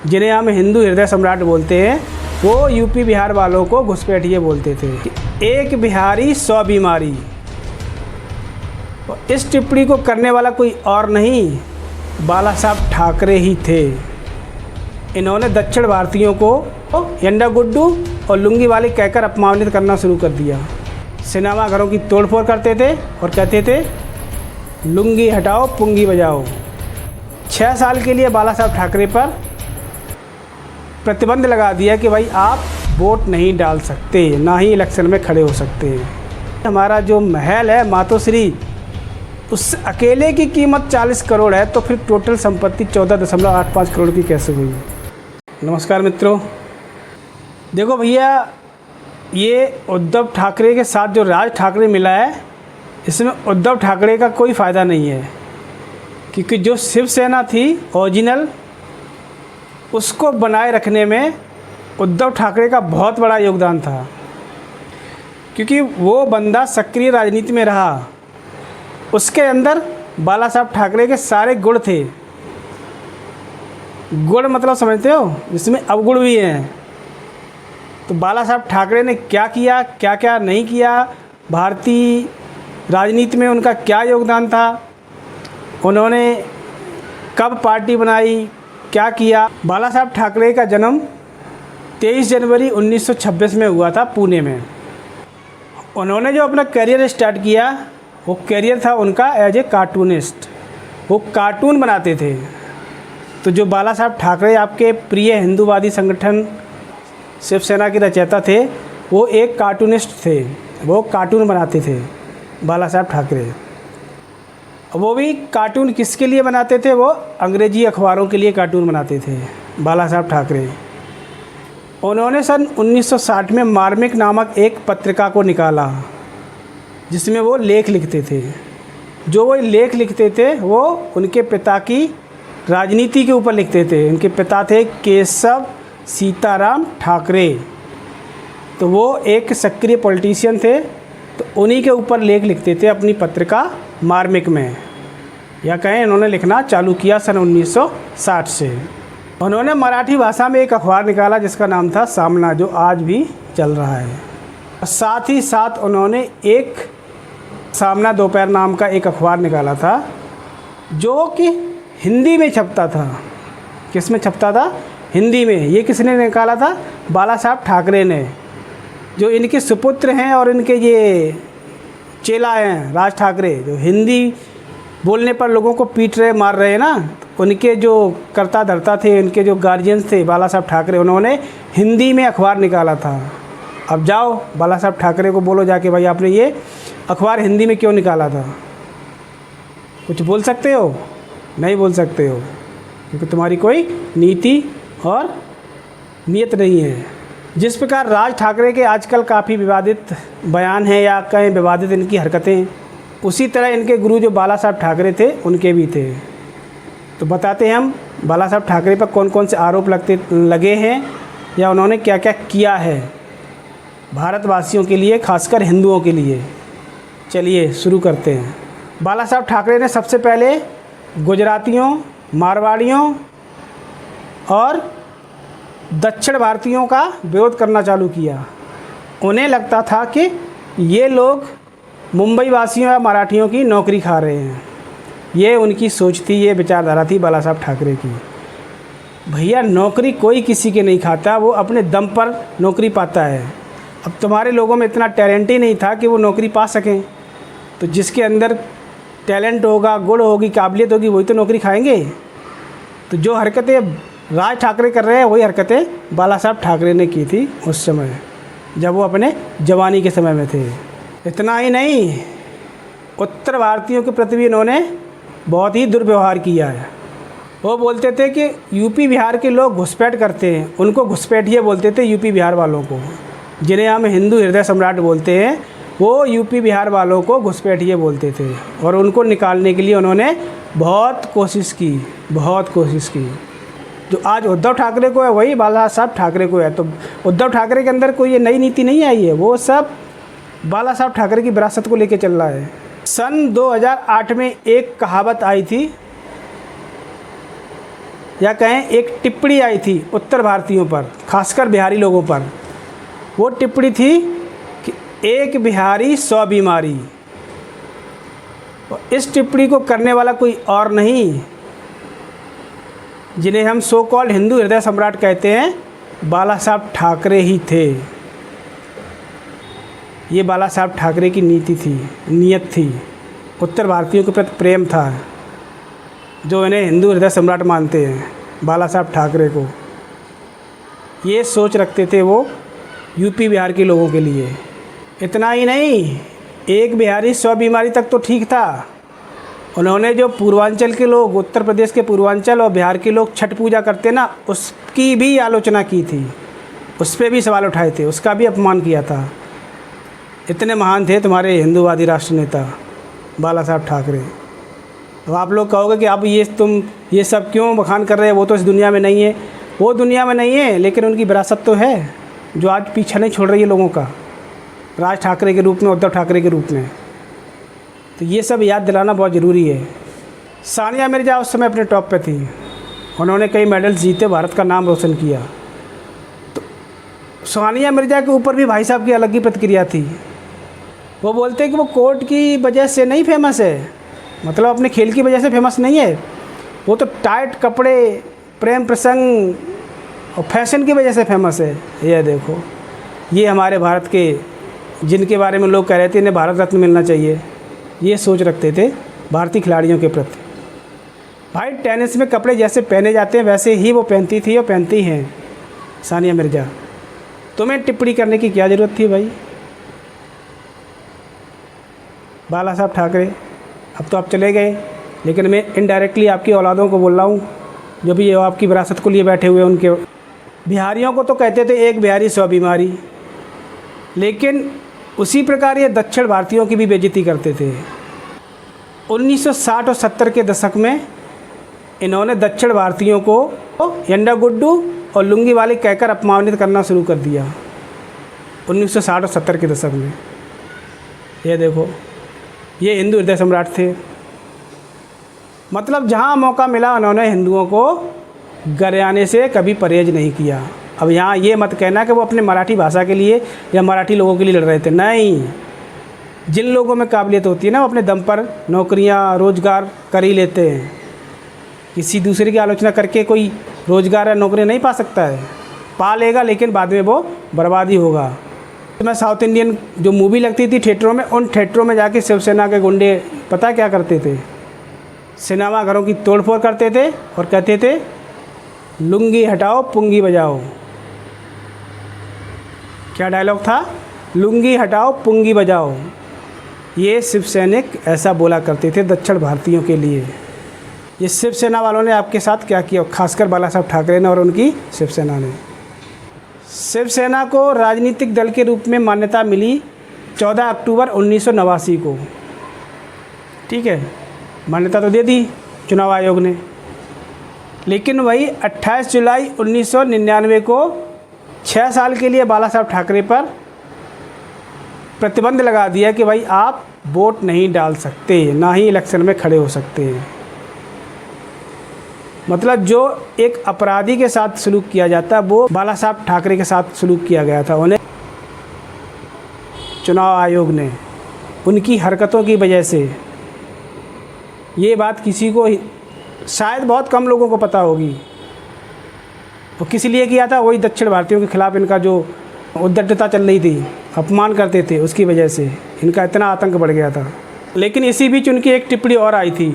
जिन्हें हम हिंदू हृदय सम्राट बोलते हैं, वो यूपी बिहार वालों को घुसपैठिए बोलते थे। एक बिहारी 100 बीमारी। इस टिप्पणी को करने वाला कोई और नहीं, बाला साहब ठाकरे ही थे। इन्होंने दक्षिण भारतीयों को यंडा गुड्डू और लुंगी वाले कहकर अपमानित करना शुरू कर दिया। सिनेमा घरों की तोड़फोड़ करते थे और कहते थे लुंगी हटाओ पुंगी बजाओ। 6 साल के लिए बाला साहब ठाकरे पर प्रतिबंध लगा दिया कि भाई आप वोट नहीं डाल सकते, ना ही इलेक्शन में खड़े हो सकते हैं। हमारा जो महल है मातोश्री, उस अकेले की कीमत 40 करोड़ है, तो फिर टोटल संपत्ति 14.85 करोड़ की कैसे हुई। नमस्कार मित्रों, देखो भैया, ये उद्धव ठाकरे के साथ जो राज ठाकरे मिला है, इसमें उद्धव ठाकरे का कोई फ़ायदा नहीं है, क्योंकि जो शिवसेना थी ओरिजिनल, उसको बनाए रखने में उद्धव ठाकरे का बहुत बड़ा योगदान था, क्योंकि वो बंदा सक्रिय राजनीति में रहा। उसके अंदर बाला साहब ठाकरे के सारे गुण थे। गुण मतलब समझते हो, जिसमें अवगुण भी हैं। तो बाला साहब ठाकरे ने क्या किया, क्या क्या नहीं किया, भारतीय राजनीति में उनका क्या योगदान था, उन्होंने कब पार्टी बनाई, क्या किया। बाला साहब ठाकरे का जन्म 23 जनवरी 1926 में हुआ था पुणे में। उन्होंने जो अपना करियर स्टार्ट किया, वो करियर था उनका एज ए कार्टूनिस्ट। वो कार्टून बनाते थे। तो जो बाला साहब ठाकरे आपके प्रिय हिंदूवादी संगठन शिवसेना के रचयिता थे, वो एक कार्टूनिस्ट थे। वो कार्टून बनाते थे बाला साहब ठाकरे। वो भी कार्टून किसके लिए बनाते थे? वो अंग्रेजी अखबारों के लिए कार्टून बनाते थे बाला साहब ठाकरे। उन्होंने सन 1960 में मार्मिक नामक एक पत्रिका को निकाला, जिसमें वो लेख लिखते थे। जो वो लेख लिखते थे वो उनके पिता की राजनीति के ऊपर लिखते थे। उनके पिता थे केशव सीताराम ठाकरे, तो वो एक सक्रिय पॉलिटिशियन थे। तो उन्हीं के ऊपर लेख लिखते थे अपनी पत्रिका मार्मिक में, या कहें इन्होंने लिखना चालू किया सन 1960 से। उन्होंने मराठी भाषा में एक अखबार निकाला जिसका नाम था सामना, जो आज भी चल रहा है। साथ ही साथ उन्होंने एक सामना दोपहर नाम का एक अखबार निकाला था, जो कि हिंदी में छपता था। किस में छपता था? हिंदी में। ये किसने निकाला था? बाला साहब ठाकरे ने। जो इनके सुपुत्र हैं और इनके ये चेला हैं राज ठाकरे, जो हिंदी बोलने पर लोगों को पीट रहे, मार रहे हैं ना, उनके जो कर्ता धर्ता थे, उनके जो गार्जियंस थे बाला साहब ठाकरे, उन्होंने हिंदी में अखबार निकाला था। अब जाओ बाला साहब ठाकरे को बोलो जाके, भाई आपने ये अखबार हिंदी में क्यों निकाला था? कुछ बोल सकते हो? नहीं बोल सकते हो, क्योंकि तुम्हारी कोई नीति और नीयत नहीं है। जिस प्रकार राज ठाकरे के आजकल काफ़ी विवादित बयान हैं, या कहें विवादित इनकी हरकतें, उसी तरह इनके गुरु जो बाला साहब ठाकरे थे उनके भी थे। तो बताते हैं हम बाला साहब ठाकरे पर कौन कौन से आरोप लगे हैं, या उन्होंने क्या क्या किया है भारतवासियों के लिए, खासकर हिंदुओं के लिए। चलिए शुरू करते हैं। बाला साहब ठाकरे ने सबसे पहले गुजरातियों, मारवाड़ियों और दक्षिण भारतीयों का विरोध करना चालू किया। उन्हें लगता था कि ये लोग मुंबई वासियों या मराठियों की नौकरी खा रहे हैं। ये उनकी सोच थी, ये विचारधारा थी बाला साहब ठाकरे की। भैया, नौकरी कोई किसी के नहीं खाता, वो अपने दम पर नौकरी पाता है। अब तुम्हारे लोगों में इतना टैलेंट ही नहीं था कि वो नौकरी पा सकें। तो जिसके अंदर टैलेंट होगा, गुण होगी, काबिलियत होगी, वही तो नौकरी खाएंगे। तो जो हरकतें राज ठाकरे कर रहे हैं, वही हरकतें बाला साहब ठाकरे ने की थी उस समय, जब वो अपने जवानी के समय में थे। इतना ही नहीं, उत्तर भारतीयों के प्रति भी इन्होंने बहुत ही दुर्व्यवहार किया है। वो बोलते थे कि यूपी बिहार के लोग घुसपैठ करते हैं, उनको घुसपैठिए बोलते थे यूपी बिहार वालों को। जिन्हें हम हिंदू हृदय सम्राट बोलते हैं, वो यूपी बिहार वालों को घुसपैठिए बोलते थे। और उनको निकालने के लिए उन्होंने बहुत कोशिश की, बहुत कोशिश की। जो आज उद्धव ठाकरे को है, वही बाला साहब ठाकरे को है। तो उद्धव ठाकरे के अंदर कोई ये नई नीति नहीं आई है, वो सब बाला साहब ठाकरे की विरासत को लेके चल रहा है। सन 2008 में एक कहावत आई थी, या कहें एक टिप्पणी आई थी उत्तर भारतीयों पर, खासकर बिहारी लोगों पर। वो टिप्पणी थी कि एक बिहारी 100 बीमारी। इस टिप्पणी को करने वाला कोई और नहीं, जिन्हें हम सो कॉल्ड हिंदू हृदय सम्राट कहते हैं, बाला साहब ठाकरे ही थे। ये बाला साहब ठाकरे की नीति थी, नीयत थी, उत्तर भारतीयों के प्रति प्रेम था, जो इन्हें हिंदू हृदय सम्राट मानते हैं, बाला साहब ठाकरे को। ये सोच रखते थे वो यूपी बिहार के लोगों के लिए। इतना ही नहीं, एक बिहारी 100 बीमारी तक तो ठीक था। उन्होंने जो पूर्वांचल के लोग, उत्तर प्रदेश के पूर्वांचल और बिहार के लोग छठ पूजा करते ना, उसकी भी आलोचना की थी, उस पर भी सवाल उठाए थे, उसका भी अपमान किया था। इतने महान थे तुम्हारे हिंदूवादी राष्ट्र नेता बाला साहब ठाकरे। अब आप लोग कहोगे कि अब तुम ये सब क्यों बखान कर रहे हैं, वो तो इस दुनिया में नहीं है। वो दुनिया में नहीं है, लेकिन उनकी विरासत तो है, जो आज पीछा नहीं छोड़ रही है लोगों का, राज ठाकरे के रूप में, उद्धव ठाकरे के रूप में। तो ये सब याद दिलाना बहुत ज़रूरी है। सानिया मिर्ज़ा उस समय अपने टॉप पे थी, उन्होंने कई मेडल्स जीते, भारत का नाम रोशन किया। तो सानिया मिर्ज़ा के ऊपर भी भाई साहब की अलग ही प्रतिक्रिया थी। वो बोलते हैं कि वो कोर्ट की वजह से नहीं फेमस है, मतलब अपने खेल की वजह से फेमस नहीं है, वो तो टाइट कपड़े, प्रेम प्रसंग और फैशन की वजह से फेमस है। ये देखो, ये हमारे भारत के, जिनके बारे में लोग कह रहे थे इन्हें भारत रत्न मिलना चाहिए, ये सोच रखते थे भारतीय खिलाड़ियों के प्रति। भाई टेनिस में कपड़े जैसे पहने जाते हैं वैसे ही वो पहनती थी और पहनती हैं सानिया मिर्ज़ा। तुम्हें टिप्पणी करने की क्या ज़रूरत थी भाई? बाला साहब ठाकरे अब तो आप चले गए, लेकिन मैं इनडायरेक्टली आपकी औलादों को बोल रहा हूँ, जो भी आपकी विरासत को लिए बैठे हुए उनके। बिहारियों को तो कहते थे एक बिहारी 100 बीमारी, लेकिन उसी प्रकार ये दक्षिण भारतीयों की भी बेइज्जती करते थे। 1960 और 70 के दशक में इन्होंने दक्षिण भारतीयों को यंडा गुड्डू और लुंगी वाले कहकर अपमानित करना शुरू कर दिया 1960 और 70 के दशक में। ये देखो, ये हिंदू हृदय सम्राट थे। मतलब जहाँ मौका मिला उन्होंने हिंदुओं को गरियाने से कभी परहेज नहीं किया। अब यहाँ ये मत कहना कि वो अपने मराठी भाषा के लिए या मराठी लोगों के लिए लड़ रहे थे, नहीं। जिन लोगों में काबिलियत होती है ना, वो अपने दम पर नौकरियाँ, रोज़गार कर ही लेते हैं। किसी दूसरे की आलोचना करके कोई रोज़गार या नौकरी नहीं पा सकता है, पा लेगा लेकिन बाद में वो बर्बादी होगा। तो मैं साउथ इंडियन जो मूवी लगती थी थिएटरों में, उन थिएटरों में जाके शिवसेना के गुंडे पता क्या करते थे? सिनेमा घरों की तोड़फोड़ करते थे और कहते थे लुंगी हटाओ पुंगी बजाओ। क्या डायलॉग था? लुंगी हटाओ पुंगी बजाओ। ये शिव सैनिक ऐसा बोला करते थे दक्षिण भारतीयों के लिए। ये शिवसेना वालों ने आपके साथ क्या किया, खासकर बाला साहब ठाकरे ने और उनकी शिवसेना ने। शिवसेना को राजनीतिक दल के रूप में मान्यता मिली 14 अक्टूबर 1989 को, ठीक है, मान्यता तो दे दी चुनाव आयोग ने। लेकिन वही 28 जुलाई 1999 को 6 साल के लिए बाला साहब ठाकरे पर प्रतिबंध लगा दिया कि भाई आप वोट नहीं डाल सकते, ना ही इलेक्शन में खड़े हो सकते हैं। मतलब जो एक अपराधी के साथ सलूक किया जाता है वो बाला साहब ठाकरे के साथ सलूक किया गया था। उन्हें चुनाव आयोग ने उनकी हरकतों की वजह से, ये बात किसी को शायद बहुत कम लोगों को पता होगी, वो किस लिए किया था? वही दक्षिण भारतीयों के खिलाफ इनका जो उद्दंडता चल रही थी, अपमान करते थे, उसकी वजह से इनका इतना आतंक बढ़ गया था। लेकिन इसी बीच उनकी एक टिप्पणी और आई थी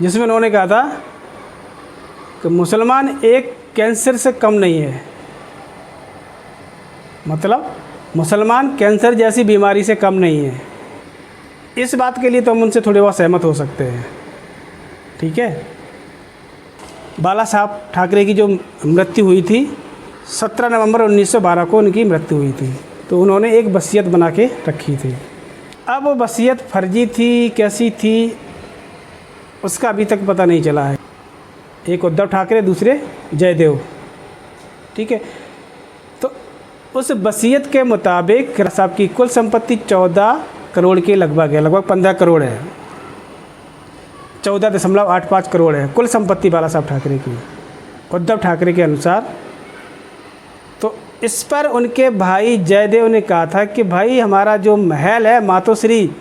जिसमें उन्होंने कहा था कि मुसलमान एक कैंसर से कम नहीं है। मतलब मुसलमान कैंसर जैसी बीमारी से कम नहीं है। इस बात के लिए तो हम उनसे थोड़े बहुत सहमत हो सकते हैं, ठीक है। बाला साहब ठाकरे की जो मृत्यु हुई थी 17 नवंबर 1912 को उनकी मृत्यु हुई थी। तो उन्होंने एक वसीयत बना के रखी थी। अब वो वसीयत फर्जी थी, कैसी थी, उसका अभी तक पता नहीं चला है। एक उद्धव ठाकरे, दूसरे जयदेव, ठीक है। तो उस वसीयत के मुताबिक साहब की कुल संपत्ति 14 करोड़ के लगभग है, लगभग 15 करोड़ है, 14.85 करोड़ है कुल संपत्ति बाला साहब ठाकरे की। उद्धव ठाकरे के अनुसार। तो इस पर उनके भाई जयदेव ने कहा था कि भाई हमारा जो महल है मातोश्री,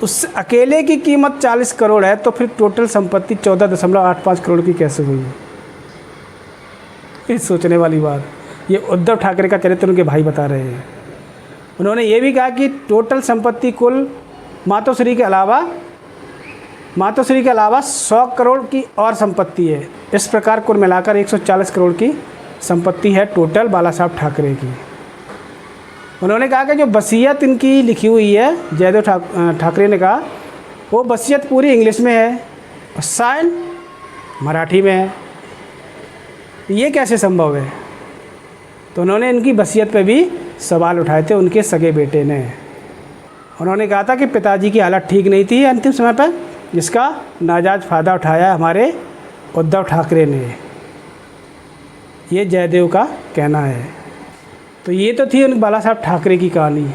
उस अकेले की कीमत 40 करोड़ है, तो फिर टोटल संपत्ति 14.85 करोड़ की कैसे हुई? ये सोचने वाली बात। ये उद्धव ठाकरे का चरित्र उनके भाई बता रहे हैं। उन्होंने ये भी कहा कि टोटल संपत्ति कुल मातोश्री के अलावा 100 करोड़ की और संपत्ति है। इस प्रकार कुल मिलाकर 140 करोड़ की संपत्ति है टोटल बाला साहब ठाकरे की। उन्होंने कहा कि जो वसीयत इनकी लिखी हुई है, जयदेव ठाकरे ने कहा, वो वसीयत पूरी इंग्लिश में है और साइन मराठी में है। ये कैसे संभव है? तो उन्होंने इनकी वसीयत पे भी सवाल उठाए थे उनके सगे बेटे ने। उन्होंने कहा था कि पिताजी की हालत ठीक नहीं थी अंतिम समय पर, जिसका नाजायज़ फ़ायदा उठाया हमारे उद्धव ठाकरे ने। ये जयदेव का कहना है। तो ये तो थी उन बाला साहब ठाकरे की कहानी।